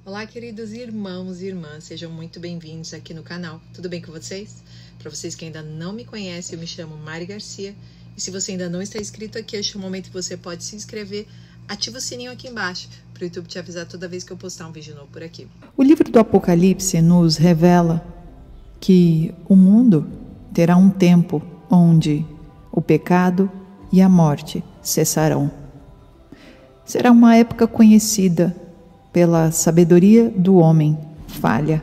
Olá, queridos irmãos e irmãs, sejam muito bem-vindos aqui no canal. Tudo bem com vocês? Para vocês que ainda não me conhecem, eu me chamo Mari Garcia. E se você ainda não está inscrito aqui, este é o momento que você pode se inscrever. Ativa o sininho aqui embaixo para o YouTube te avisar toda vez que eu postar um vídeo novo por aqui. O livro do Apocalipse nos revela que o mundo terá um tempo onde o pecado e a morte cessarão. Será uma época conhecida pela sabedoria do homem falha,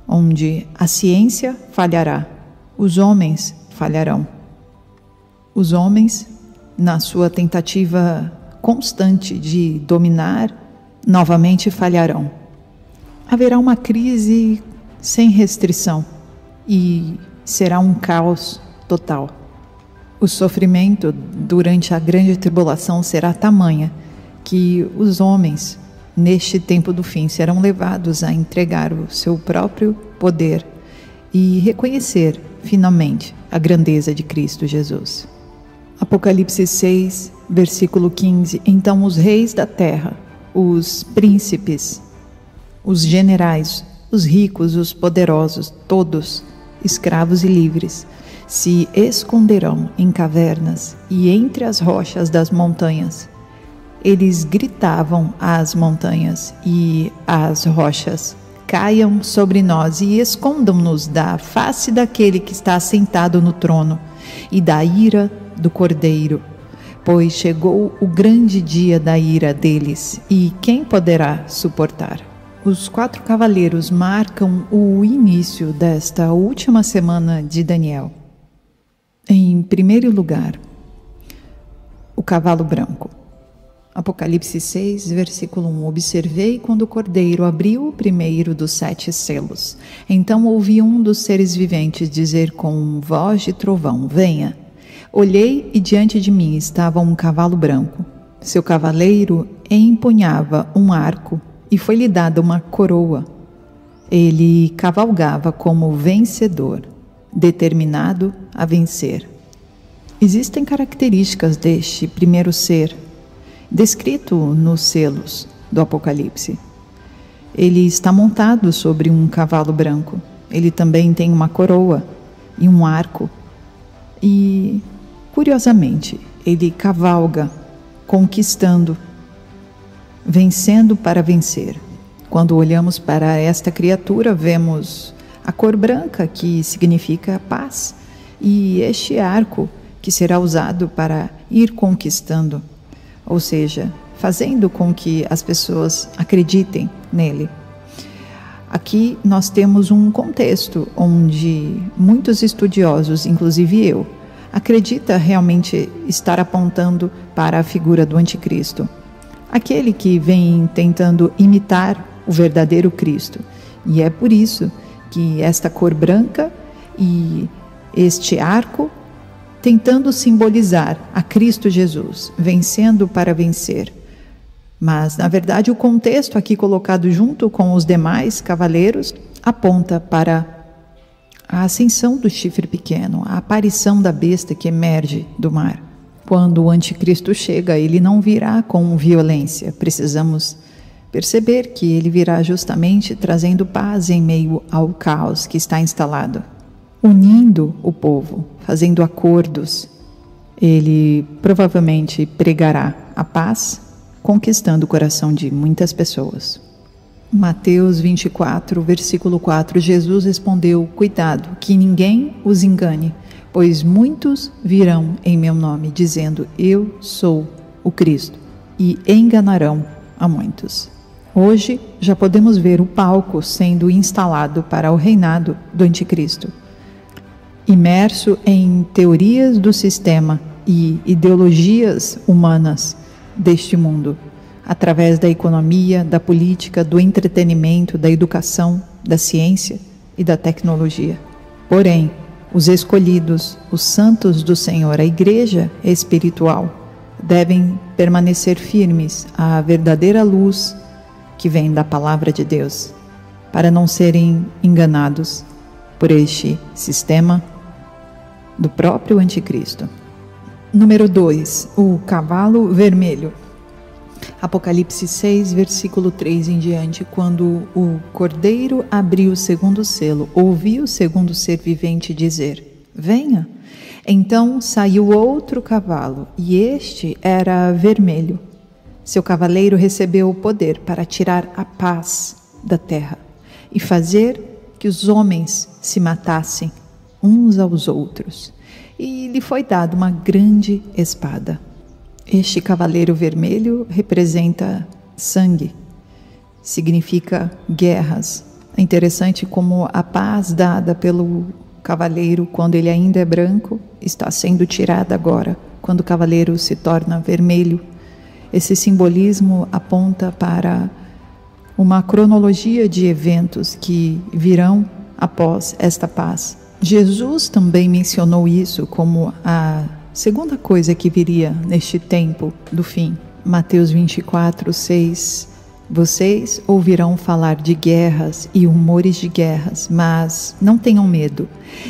onde a ciência falhará, os homens falharão. Os homens, na sua tentativa constante de dominar, novamente falharão. Haverá uma crise sem restrição e será um caos total. O sofrimento durante a grande tribulação será tamanha que os homens, neste tempo do fim, serão levados a entregar o seu próprio poder e reconhecer, finalmente, a grandeza de Cristo Jesus. Apocalipse 6, versículo 15. Então os reis da terra, os príncipes, os generais, os ricos, os poderosos, todos, escravos e livres, se esconderão em cavernas e entre as rochas das montanhas. Eles gritavam às montanhas e às rochas: caiam sobre nós e escondam-nos da face daquele que está assentado no trono e da ira do Cordeiro, pois chegou o grande dia da ira deles, e quem poderá suportar? Os 4 cavaleiros marcam o início desta última semana de Daniel. Em primeiro lugar, o cavalo branco. Apocalipse 6, versículo 1. Observei quando o Cordeiro abriu o primeiro dos 7 selos. Então ouvi um dos seres viventes dizer com voz de trovão: venha. Olhei e diante de mim estava um cavalo branco. Seu cavaleiro empunhava um arco e foi-lhe dada uma coroa. Ele cavalgava como vencedor, determinado a vencer. Existem características deste primeiro ser, descrito nos selos do Apocalipse. Ele está montado sobre um cavalo branco. Ele também tem uma coroa e um arco. E, curiosamente, ele cavalga, conquistando, vencendo para vencer. Quando olhamos para esta criatura, vemos a cor branca, que significa paz, e este arco, que será usado para ir conquistando, ou seja, fazendo com que as pessoas acreditem nele. Aqui nós temos um contexto onde muitos estudiosos, inclusive eu, acredita realmente estar apontando para a figura do anticristo, aquele que vem tentando imitar o verdadeiro Cristo. E é por isso que esta cor branca e este arco tentando simbolizar a Cristo Jesus, vencendo para vencer. Mas, na verdade, o contexto aqui colocado junto com os demais cavaleiros aponta para a ascensão do chifre pequeno, a aparição da besta que emerge do mar. Quando o anticristo chega, ele não virá com violência. Precisamos perceber que ele virá justamente trazendo paz em meio ao caos que está instalado, unindo o povo, fazendo acordos. Ele provavelmente pregará a paz, conquistando o coração de muitas pessoas. Mateus 24, versículo 4, Jesus respondeu: cuidado, que ninguém os engane, pois muitos virão em meu nome, dizendo: eu sou o Cristo, e enganarão a muitos. Hoje já podemos ver o palco sendo instalado para o reinado do anticristo. Imerso em teorias do sistema e ideologias humanas deste mundo, através da economia, da política, do entretenimento, da educação, da ciência e da tecnologia. Porém, os escolhidos, os santos do Senhor, a igreja espiritual, devem permanecer firmes à verdadeira luz que vem da palavra de Deus, para não serem enganados por este sistema do próprio anticristo. Número 2, o cavalo vermelho. Apocalipse 6, versículo 3 em diante, quando o cordeiro abriu o segundo selo, ouvi o segundo ser vivente dizer: venha. Então saiu outro cavalo, e este era vermelho. Seu cavaleiro recebeu o poder para tirar a paz da terra e fazer que os homens se matassem uns aos outros. E lhe foi dada uma grande espada. Este cavaleiro vermelho representa sangue, significa guerras. É interessante como a paz dada pelo cavaleiro quando ele ainda é branco está sendo tirada agora, quando o cavaleiro se torna vermelho. Esse simbolismo aponta para uma cronologia de eventos que virão após esta paz. Jesus também mencionou isso como a segunda coisa que viria neste tempo do fim. Mateus 24, 6. Vocês ouvirão falar de guerras e rumores de guerras, mas não tenham medo.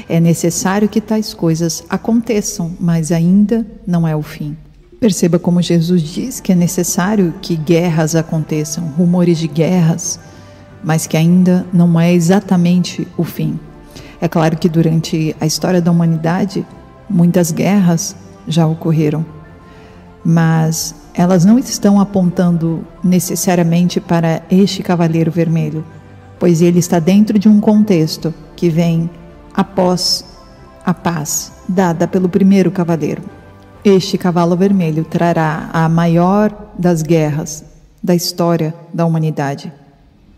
É necessário que tais coisas aconteçam, mas ainda não é o fim. Perceba como Jesus diz que é necessário que guerras aconteçam, rumores de guerras, mas que ainda não é exatamente o fim. É claro que durante a história da humanidade, muitas guerras já ocorreram, mas elas não estão apontando necessariamente para este cavaleiro vermelho, pois ele está dentro de um contexto que vem após a paz dada pelo primeiro cavaleiro. Este cavalo vermelho trará a maior das guerras da história da humanidade,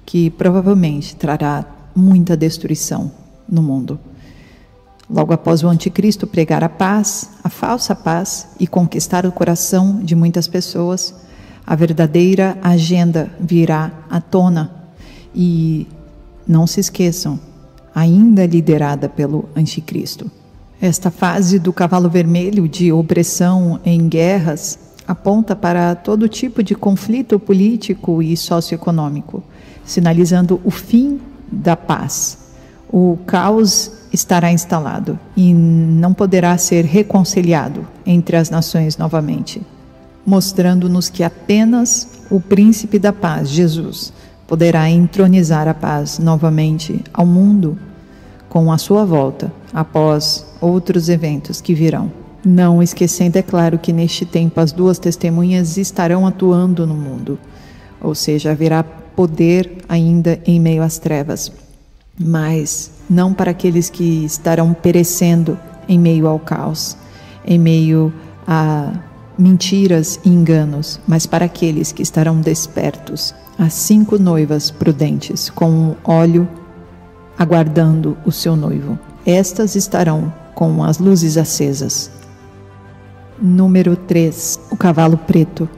que provavelmente trará muita destruição no mundo. Logo após o anticristo pregar a paz, a falsa paz, e conquistar o coração de muitas pessoas, a verdadeira agenda virá à tona. E não se esqueçam, ainda liderada pelo anticristo. Esta fase do cavalo vermelho de opressão em guerras aponta para todo tipo de conflito político e socioeconômico, sinalizando o fim da paz. O caos estará instalado e não poderá ser reconciliado entre as nações novamente, mostrando-nos que apenas o príncipe da paz, Jesus, poderá entronizar a paz novamente ao mundo com a sua volta, após outros eventos que virão. Não esquecendo, é claro, que neste tempo as duas testemunhas estarão atuando no mundo, ou seja, haverá poder ainda em meio às trevas, mas não para aqueles que estarão perecendo em meio ao caos, em meio a mentiras e enganos, mas para aqueles que estarão despertos, as 5 noivas prudentes com óleo aguardando o seu noivo. Estas estarão com as luzes acesas. Número 3, o cavalo preto.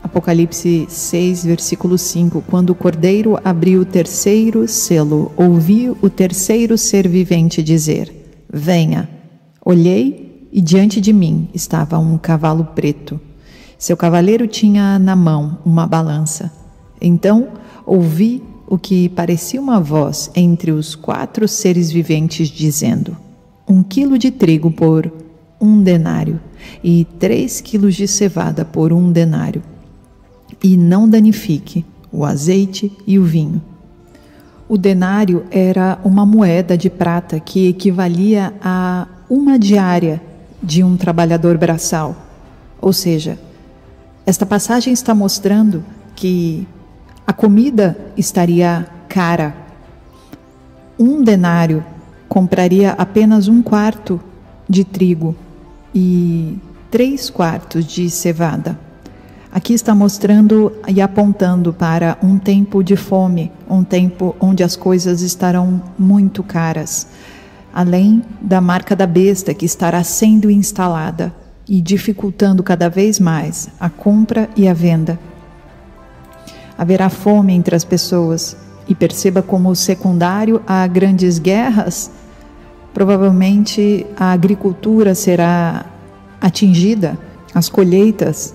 Apocalipse 6, versículo 5. Quando o cordeiro abriu o terceiro selo, ouvi o terceiro ser vivente dizer: venha. Olhei e diante de mim estava um cavalo preto. Seu cavaleiro tinha na mão uma balança. Então ouvi o que parecia uma voz entre os 4 seres viventes dizendo: 1 quilo de trigo por 1 denário e 3 quilos de cevada por 1 denário. E não danifique o azeite e o vinho. O denário era uma moeda de prata que equivalia a 1 diária de um trabalhador braçal. Ou seja, esta passagem está mostrando que a comida estaria cara. 1 denário compraria apenas 1/4 de trigo e 3/4 de cevada. Aqui está mostrando e apontando para um tempo de fome, um tempo onde as coisas estarão muito caras, além da marca da besta que estará sendo instalada e dificultando cada vez mais a compra e a venda. Haverá fome entre as pessoas, e perceba como secundário a grandes guerras, provavelmente a agricultura será atingida, as colheitas,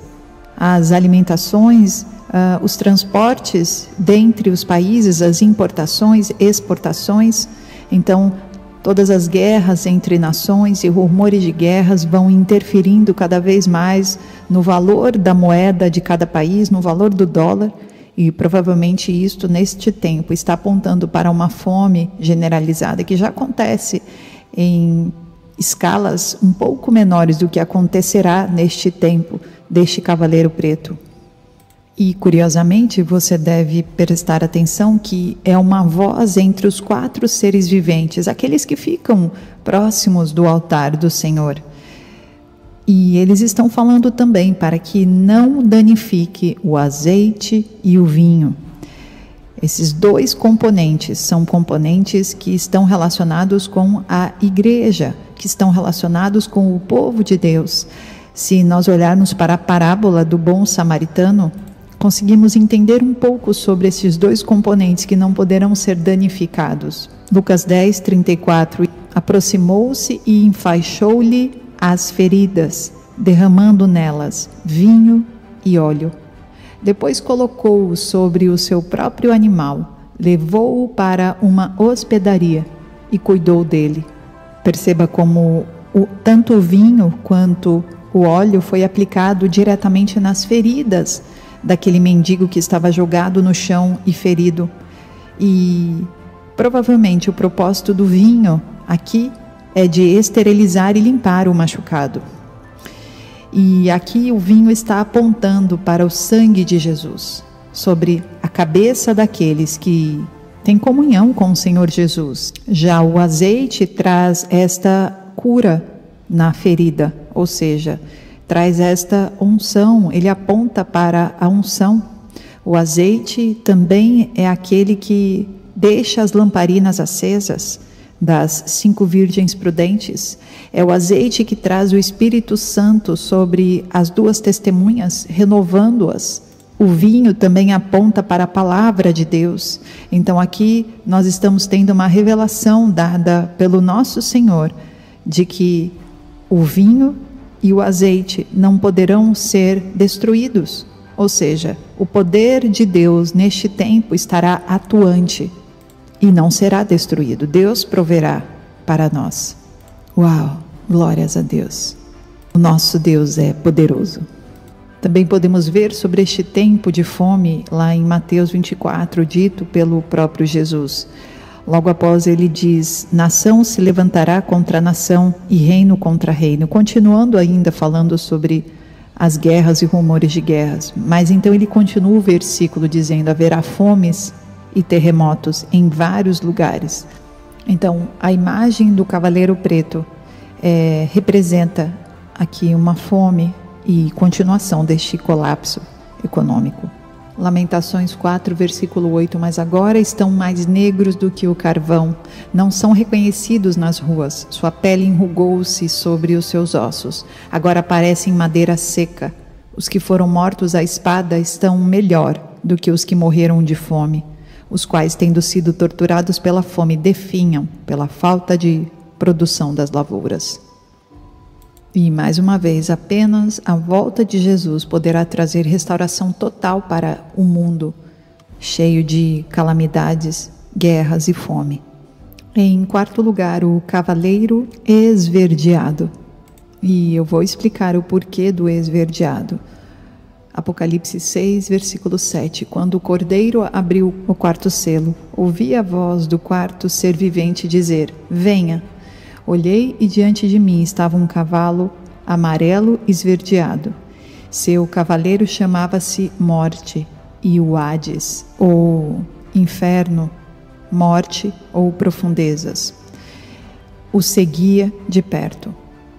as alimentações, os transportes dentre os países, as importações, exportações. Então, Todas as guerras entre nações e rumores de guerras vão interferindo cada vez mais no valor da moeda de cada país, no valor do dólar, e provavelmente isto, neste tempo, está apontando para uma fome generalizada que já acontece em escalas um pouco menores do que acontecerá neste tempo deste Cavaleiro Preto. E, curiosamente, você deve prestar atenção que é uma voz entre os 4 seres viventes, aqueles que ficam próximos do altar do Senhor. E eles estão falando também para que não danifique o azeite e o vinho. Esses 2 componentes são componentes que estão relacionados com a igreja, que estão relacionados com o povo de Deus. Se nós olharmos para a parábola do bom samaritano, conseguimos entender um pouco sobre esses 2 componentes que não poderão ser danificados. Lucas 10, 34. Aproximou-se e enfaixou-lhe as feridas, derramando nelas vinho e óleo. Depois colocou-o sobre o seu próprio animal, levou-o para uma hospedaria e cuidou dele. Perceba como tanto o vinho quanto o óleo foi aplicado diretamente nas feridas daquele mendigo que estava jogado no chão e ferido. E provavelmente o propósito do vinho aqui é de esterilizar e limpar o machucado. E aqui o vinho está apontando para o sangue de Jesus, sobre a cabeça daqueles que têm comunhão com o Senhor Jesus. Já o azeite traz esta cura na ferida, ou seja, traz esta unção, ele aponta para a unção. O azeite também é aquele que deixa as lamparinas acesas das 5 virgens prudentes. É o azeite que traz o Espírito Santo sobre as 2 testemunhas, renovando-as. O vinho também aponta para a palavra de Deus. Então aqui nós estamos tendo uma revelação dada pelo nosso Senhor de que o vinho e o azeite não poderão ser destruídos. Ou seja, o poder de Deus neste tempo estará atuante e não será destruído. Deus proverá para nós. Uau, glórias a Deus. O nosso Deus é poderoso. Também podemos ver sobre este tempo de fome lá em Mateus 24, dito pelo próprio Jesus. Logo após ele diz, nação se levantará contra nação e reino contra reino. Continuando ainda falando sobre as guerras e rumores de guerras. Mas então ele continua o versículo dizendo, haverá fomes e terremotos em vários lugares. Então a imagem do Cavaleiro Preto representa aqui uma fome e continuação deste colapso econômico. Lamentações 4, versículo 8, mas agora estão mais negros do que o carvão, não são reconhecidos nas ruas, sua pele enrugou-se sobre os seus ossos, agora parecem madeira seca. Os que foram mortos à espada estão melhor do que os que morreram de fome, os quais, tendo sido torturados pela fome, definham pela falta de produção das lavouras. E, mais uma vez, apenas a volta de Jesus poderá trazer restauração total para o mundo, cheio de calamidades, guerras e fome. Em 4º lugar, o cavaleiro esverdeado. E eu vou explicar o porquê do esverdeado. Apocalipse 6, versículo 7. Quando o cordeiro abriu o 4º selo, ouvi a voz do 4º ser vivente dizer, venha. Olhei e diante de mim estava um cavalo amarelo esverdeado. Seu cavaleiro chamava-se Morte e o Hades, ou Inferno, Morte ou Profundezas. O seguia de perto.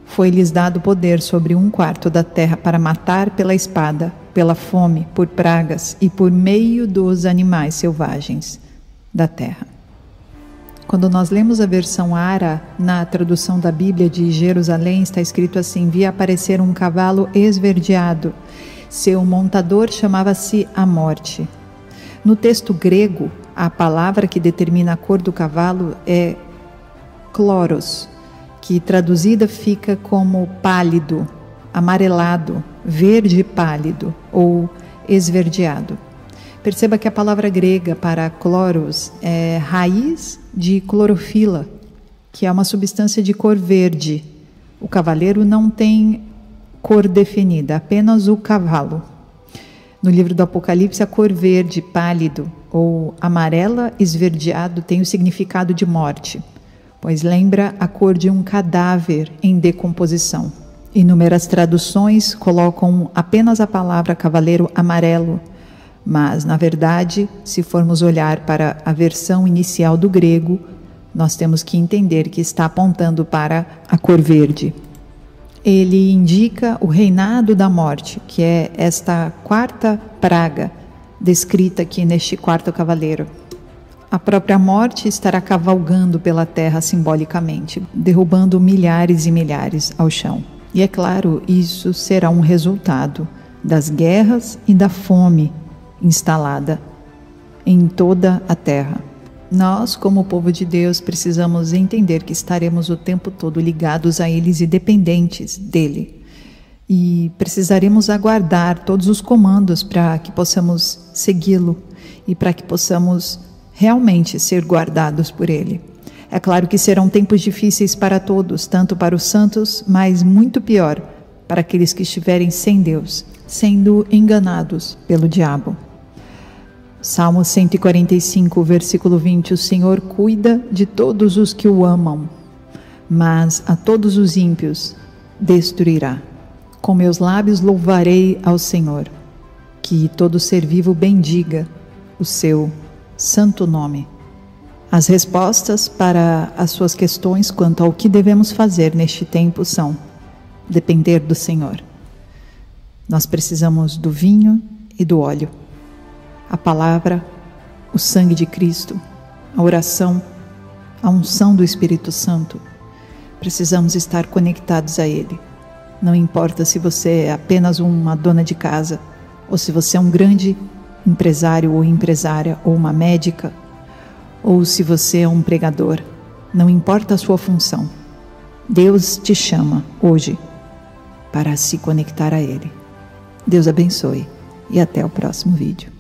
Foi-lhes dado poder sobre 1/4 da terra para matar pela espada, pela fome, por pragas e por meio dos animais selvagens da terra. Quando nós lemos a versão Ara, na tradução da Bíblia de Jerusalém, está escrito assim, vi aparecer um cavalo esverdeado. Seu montador chamava-se a Morte. No texto grego, a palavra que determina a cor do cavalo é chloros, que traduzida fica como pálido, amarelado, verde pálido ou esverdeado. Perceba que a palavra grega para chloros é raiz de clorofila, que é uma substância de cor verde. O cavaleiro não tem cor definida, apenas o cavalo. No livro do Apocalipse, a cor verde pálido ou amarela esverdeado tem o significado de morte, pois lembra a cor de um cadáver em decomposição. Inúmeras traduções colocam apenas a palavra cavaleiro amarelo, mas, na verdade, se formos olhar para a versão inicial do grego, nós temos que entender que está apontando para a cor verde. Ele indica o reinado da morte, que é esta quarta praga descrita aqui neste quarto cavaleiro. A própria morte estará cavalgando pela terra simbolicamente, derrubando milhares e milhares ao chão. E é claro, isso será um resultado das guerras e da fome instalada em toda a terra. Nós, como povo de Deus, precisamos entender que estaremos o tempo todo ligados a eles e dependentes dele. E precisaremos aguardar todos os comandos para que possamos segui-lo e para que possamos realmente ser guardados por ele. É claro que serão tempos difíceis para todos, tanto para os santos, mas muito pior para aqueles que estiverem sem Deus, sendo enganados pelo diabo. Salmo 145, versículo 20, o Senhor cuida de todos os que o amam, mas a todos os ímpios destruirá. Com meus lábios louvarei ao Senhor, que todo ser vivo bendiga o seu santo nome. As respostas para as suas questões quanto ao que devemos fazer neste tempo são: depender do Senhor. Nós precisamos do vinho e do óleo. A palavra, o sangue de Cristo, a oração, a unção do Espírito Santo. Precisamos estar conectados a Ele. Não importa se você é apenas uma dona de casa, ou se você é um grande empresário ou empresária, ou uma médica, ou se você é um pregador. Não importa a sua função. Deus te chama hoje para se conectar a Ele. Deus abençoe e até o próximo vídeo.